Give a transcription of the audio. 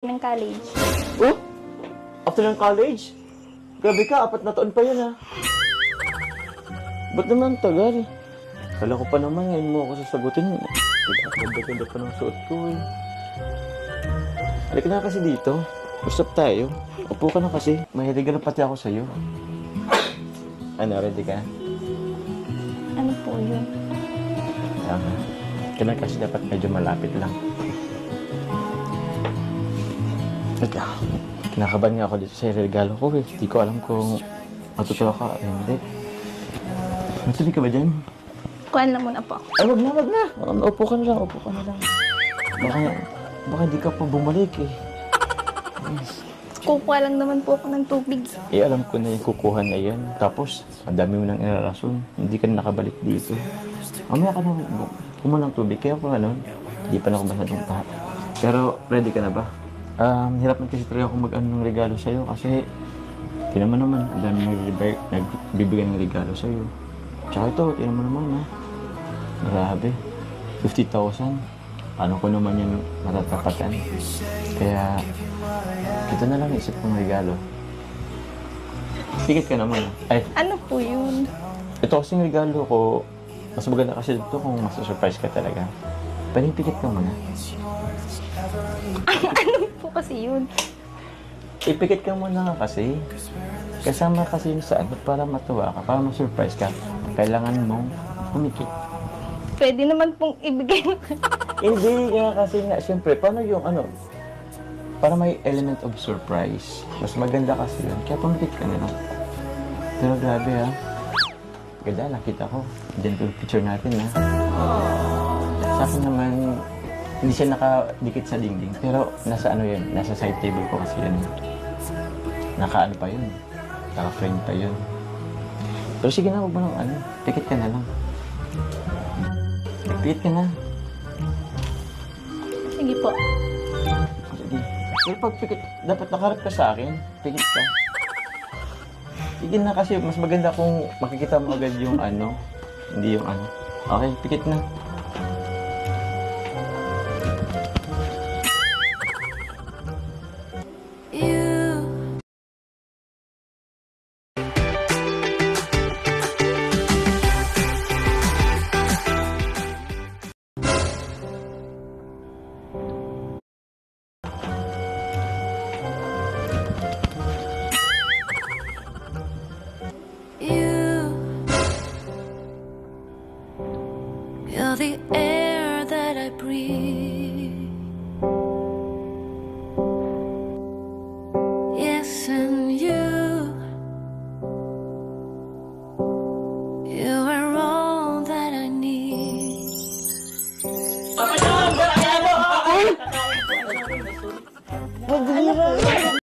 ng college. Oh? After ng college? Grabe ka, 4 na taon pa yan ha. Ba't naman tagal? Kala ko pa naman ngayon mo ako sasagutin. Ganda-ganda pa ng suot ko eh. Halika na kasi dito. Usap tayo. Upo ka na kasi. Mahilig na pati ako sa'yo. Ano, ready ka? Ano po yun? Kailan kasi dapat medyo malapit lang. Teka, kinakabahan nga ako dito sa regalo ko eh. Hindi ko alam kung matutuwa ka o hindi. Matuloy ka ba dyan? Kuhan na muna po ako. Ay, wag na. Upo ka na lang. Baka hindi ka pa bumalik eh. Kukuha lang naman po ako ng tubig. Eh, alam ko na yung kukuha na yan. Tapos, ang dami mo nang inarason. Hindi ka na nakabalik dito. Mamaya ka na kumuha ng tubig. Kaya kung ano, hindi pa na ako masyadong taha. Pero, ready ka na ba? Hirap na kasi talaga akong mag-ano ng regalo sa'yo kasi tinan mo naman, ang dami nagbibigay ng regalo sa'yo. Tsaka ito, tinan mo naman ha. Grabe. 50,000. Paano ko naman yun matatapatan? Kaya, ito na lang isip kong regalo. Pikit ka naman. Ay, Ano po yun? ito kasing regalo ko, mas maganda kasi ito kung mas-surprise ka talaga. Panipikit ka muna. Ano po kasi yun? Ipikit ka muna nga kasi. Kasama kasi yung saan para matuwa ka, para ma-surprise ka. Kailangan mong pumikit. Pwede naman pong ibigay mo. Hindi nga kasi nga, siyempre, paano yung ano, para may element of surprise. Mas maganda kasi yun, kaya pumikit ka na lang. Pero grabe ha. Ganda, nakita ko. Diyan ko yung picture natin ha. Sa akin naman, hindi siya nakadikit sa dingding. Pero nasa ano yun, nasa side table ko kasi yun. Naka-ano pa yun. Naka-frame pa yun. Pero sige na, huwag mo lang ano. Pikit ka na lang. Pikit ka na. Sige po. Sige. Pero pag pikit, dapat nakaharap ka sa akin. Pikit ka. Sige na kasi mas maganda kung makikita mo agad yung ano. Hindi yung ano. Okay, pikit na. You're the air that I breathe. Yes, and you are all that I need.